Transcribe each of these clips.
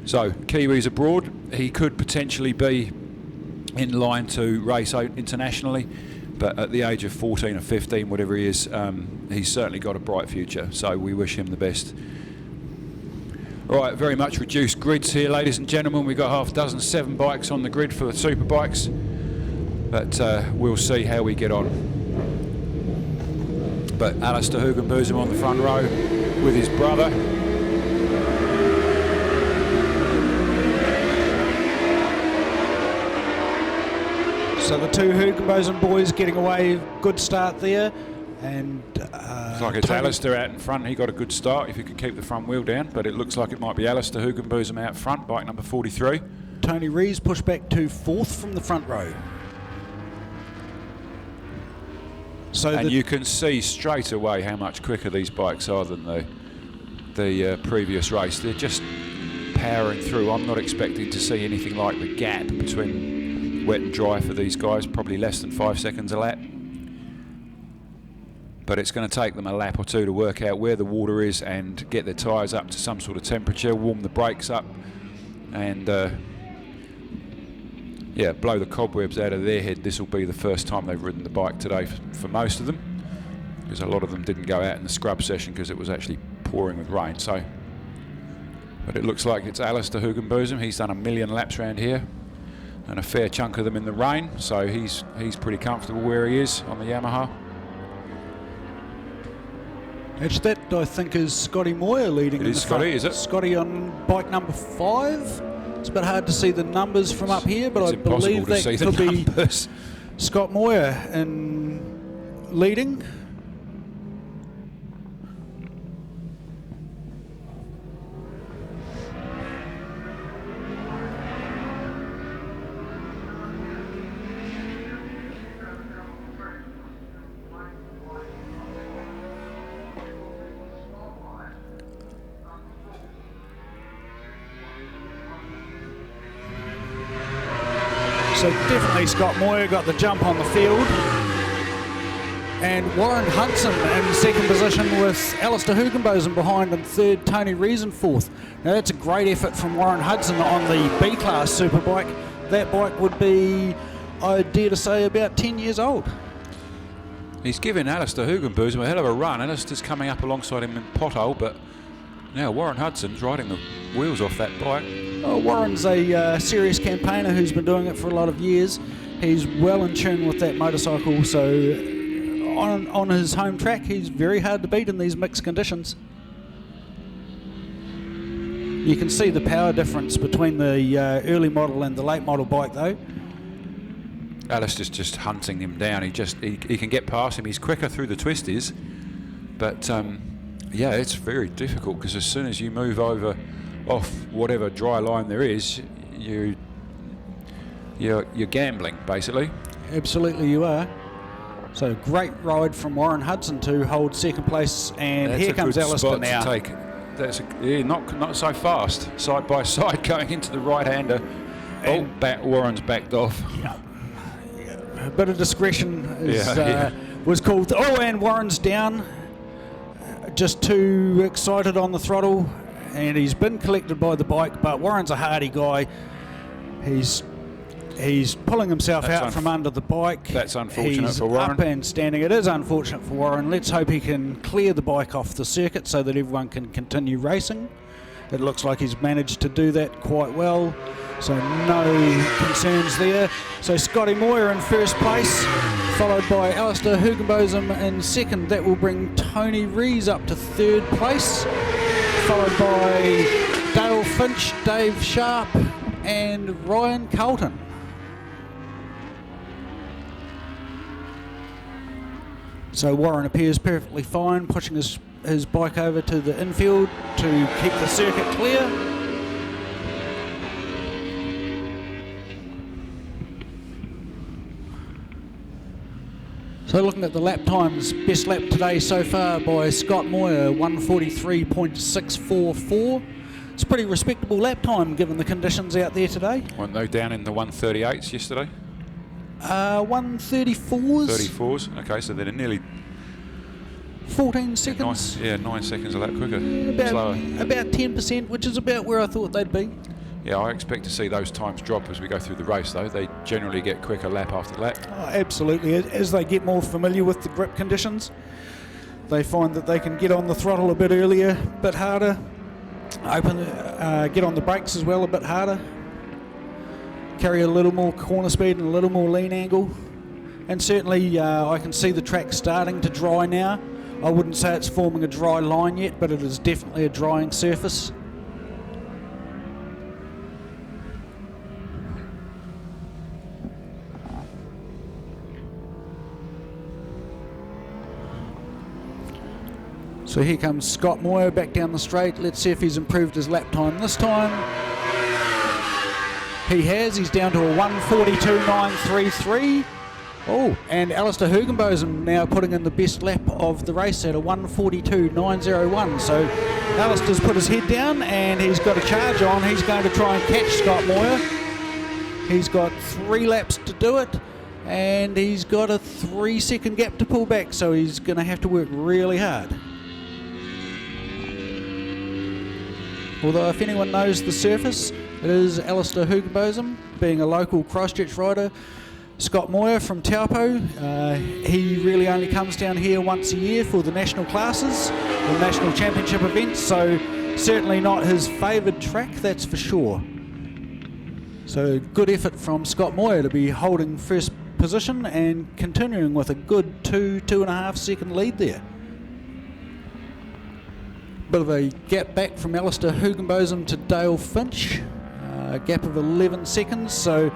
So Kiwi's abroad. He could potentially be in line to race out internationally, but at the age of 14 or 15, whatever he is, he's certainly got a bright future. So we wish him the best. Right, very much reduced grids here, ladies and gentlemen. We've got half a dozen 7 bikes on the grid for the Superbikes, but we'll see how we get on. But Alistair Hugenbosom on the front row with his brother. So the two Hugenbosom boys getting away, good start there. And looks like it's Alistair out in front. He got a good start if he could keep the front wheel down, but it looks like it might be Alistair Hugenbosom out front, bike number 43. Tony Rees pushed back to 4th from the front row. So and you can see straight away how much quicker these bikes are than the previous race. They're just powering through. I'm not expecting to see anything like the gap between wet and dry for these guys, probably less than 5 seconds a lap. But it's going to take them a lap or two to work out where the water is and get their tyres up to some sort of temperature, warm the brakes up, and yeah, blow the cobwebs out of their head. This will be the first time they've ridden the bike today for most of them, because a lot of them didn't go out in the scrub session because it was actually pouring with rain. So, but it looks like it's Alistair Hugenbosom. He's done 1 million laps around here, and a fair chunk of them in the rain. So he's pretty comfortable where he is on the Yamaha. That, I think, is Scotty Moyer leading. It is Scotty, is it? Scotty on bike number 5. It's a bit hard to see the numbers from up here, but I believe that could be Scott Moyer in leading. So definitely Scott Moyer got the jump on the field. And Warren Hudson in second position with Alistair Hugenbosom behind, and third Tony Rees in 4th. Now that's a great effort from Warren Hudson on the B-class Superbike. That bike would be, I dare to say, about 10 years old. He's given Alistair Hugenbosom a hell of a run. Alistair's coming up alongside him in pothole, but now Warren Hudson's riding the wheels off that bike. Oh, Warren's a serious campaigner who's been doing it for a lot of years. He's well in tune with that motorcycle, so on his home track, he's very hard to beat in these mixed conditions. You can see the power difference between the early model and the late model bike, though. Alistair's just hunting him down. He can get past him. He's quicker through the twisties, but yeah, it's very difficult, because as soon as you move over off whatever dry line there is, you're gambling, basically. Absolutely you are. So great ride from Warren Hudson to hold second place, and here comes Alistair now. That's not so fast. Side by side going into the right-hander. Oh, Warren's backed off. Yeah. A bit of discretion was called. Oh, and Warren's down. Just too excited on the throttle, and he's been collected by the bike, but Warren's a hardy guy. He's pulling himself out from under the bike. That's unfortunate for Warren. Up and standing. It is unfortunate for Warren. Let's hope he can clear the bike off the circuit so that everyone can continue racing. It looks like he's managed to do that quite well, so no concerns there. So Scotty Moyer in first place, followed by Alistair Hugenbosom in second. That will bring Tony Rees up to third place, followed by Dale Finch, Dave Sharp and Ryan Carlton. So Warren appears perfectly fine, pushing his bike over to the infield to keep the circuit clear. So looking at the lap times, best lap today so far by Scott Moyer, 1:43.644. It's a pretty respectable lap time given the conditions out there today. Weren't they down in the 1:38s yesterday? 1:34s. 34s, okay, so they're nearly 14 seconds. 9 seconds a lap quicker. About 10%, which is about where I thought they'd be. Yeah, I expect to see those times drop as we go through the race, though. They generally get quicker lap after lap. Oh, absolutely. As they get more familiar with the grip conditions, they find that they can get on the throttle a bit earlier, a bit harder, get on the brakes as well a bit harder, carry a little more corner speed and a little more lean angle. And certainly I can see the track starting to dry now. I wouldn't say it's forming a dry line yet, but it is definitely a drying surface. So here comes Scott Moyer back down the straight. Let's see if he's improved his lap time this time. He has. He's down to a 1:42.933. Oh, and Alistair Hugenbosen now putting in the best lap of the race at a 1:42.901. So Alistair's put his head down and he's got a charge on. He's going to try and catch Scott Moyer. He's got 3 laps to do it. And he's got a 3-second gap to pull back. So he's going to have to work really hard. Although if anyone knows the surface, it is Alistair Hugenbosen, being a local Christchurch rider. Scott Moyer from Taupo, he really only comes down here once a year for the national classes, the national championship events, so certainly not his favoured track, that's for sure. So good effort from Scott Moyer to be holding first position and continuing with a good 2.5 second lead there. Bit of a gap back from Alistair Hugenbosen to Dale Finch, a gap of 11 seconds, so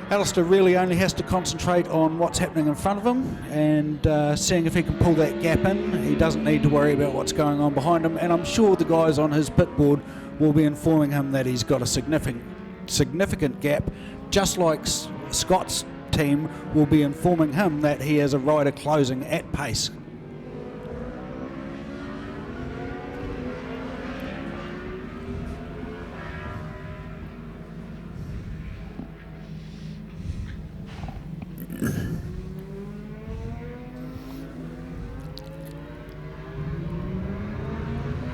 Alistair really only has to concentrate on what's happening in front of him and seeing if he can pull that gap in. He doesn't need to worry about what's going on behind him, and I'm sure the guys on his pit board will be informing him that he's got a significant gap, just like Scott's team will be informing him that he has a rider closing at pace.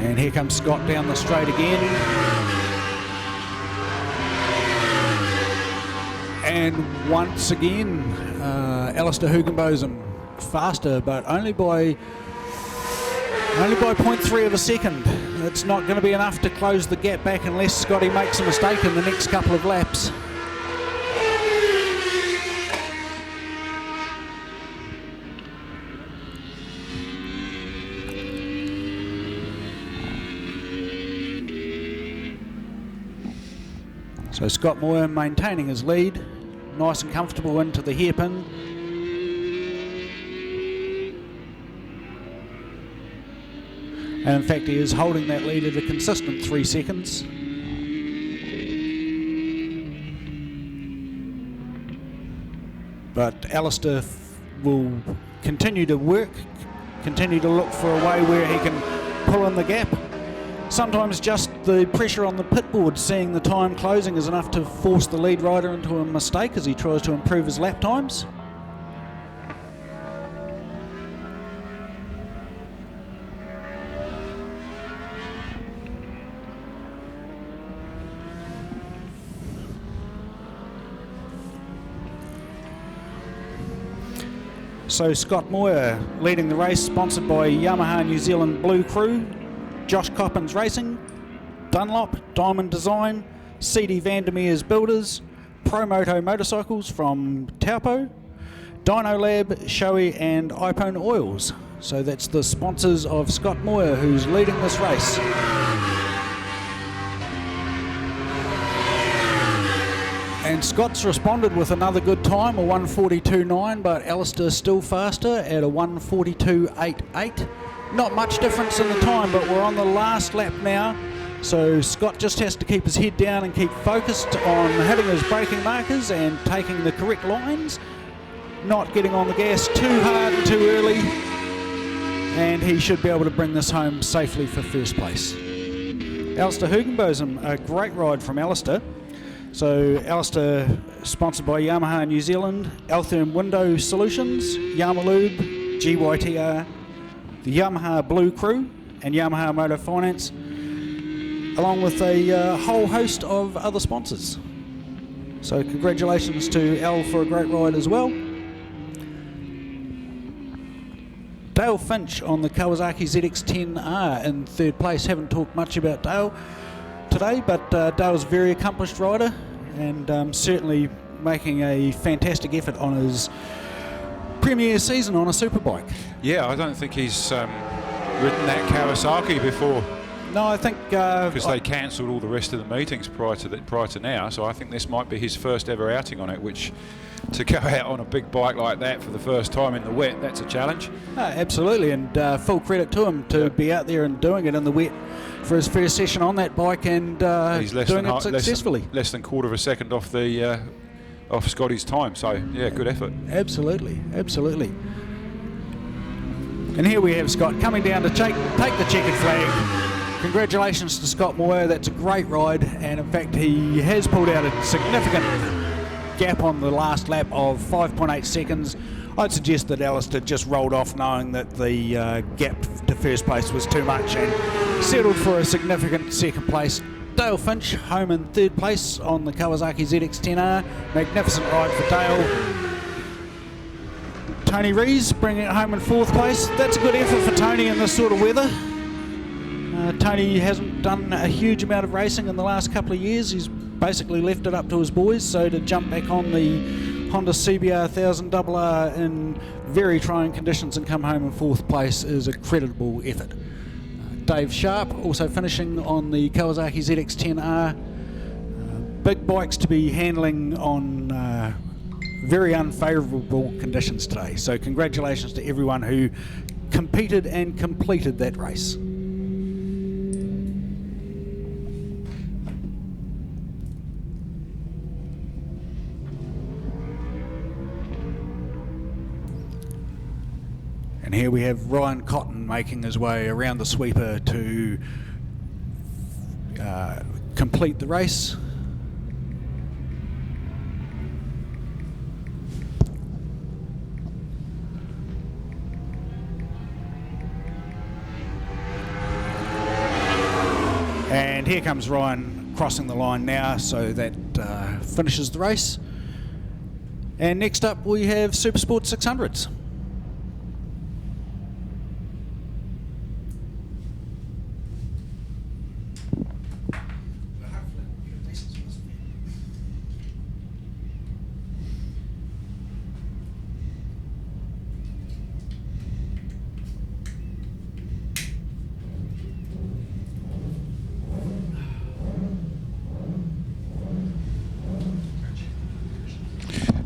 And here comes Scott down the straight again. And once again, Alistair Hugenbosen faster, but only by 0.3 of a second. It's not going to be enough to close the gap back unless Scotty makes a mistake in the next couple of laps. So Scott Moyer maintaining his lead, nice and comfortable into the hairpin. And in fact he is holding that lead at a consistent 3 seconds. But Alistair will continue to work, continue to look for a way where he can pull in the gap. Sometimes just the pressure on the pit board, seeing the time closing, is enough to force the lead rider into a mistake as he tries to improve his lap times. So Scott Moyer leading the race, sponsored by Yamaha New Zealand Blue Crew, Josh Coppins Racing, Dunlop, Diamond Design, CD Vandermeer's Builders, Promoto Motorcycles from Taupo, Dino Lab, Shoei and Ipone Oils. So that's the sponsors of Scott Moyer who's leading this race. And Scott's responded with another good time, a 1:42.9, but Alistair's still faster at a 1:42.88. Not much difference in the time, but we're on the last lap now. So Scott just has to keep his head down and keep focused on hitting his braking markers and taking the correct lines, not getting on the gas too hard and too early, and he should be able to bring this home safely for first place. Alistair Hugenbosen, a great ride from Alistair. So Alistair, sponsored by Yamaha New Zealand, Altherm Window Solutions, Yamalube, GYTR, the Yamaha Blue Crew and Yamaha Motor Finance, along with a whole host of other sponsors. So congratulations to Al for a great ride as well. Dale Finch on the Kawasaki ZX-10R in third place. Haven't talked much about Dale today, but Dale's a very accomplished rider and certainly making a fantastic effort on his premier season on a superbike. Yeah, I don't think he's ridden that Kawasaki before. No, I think because they cancelled all the rest of the meetings prior to now, so I think this might be his first ever outing on it, which to go out on a big bike like that for the first time in the wet, that's a challenge. Absolutely, and full credit to him to be out there and doing it in the wet for his first session on that bike, and he's doing it successfully. Less than quarter of a second off the off Scotty's time, so yeah, good effort. Absolutely, absolutely. And here we have Scott coming down to take the checkered flag. Congratulations to Scott Moyer, that's a great ride, and in fact he has pulled out a significant gap on the last lap of 5.8 seconds. I'd suggest that Alistair just rolled off knowing that the gap to first place was too much and settled for a significant second place. Dale Finch home in third place on the Kawasaki ZX-10R. Magnificent ride for Dale. Tony Rees bringing it home in fourth place. That's a good effort for Tony in this sort of weather. Tony hasn't done a huge amount of racing in the last couple of years. He's basically left it up to his boys, so to jump back on the Honda CBR 1000 RR in very trying conditions and come home in fourth place is a creditable effort. Dave Sharp also finishing on the Kawasaki ZX-10R. Big bikes to be handling on very unfavourable conditions today, so congratulations to everyone who competed and completed that race. And here we have Ryan Cotton making his way around the sweeper to complete the race. And here comes Ryan crossing the line now, so that finishes the race. And next up we have Supersport 600s.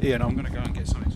Yeah, and I'm going to go and get something.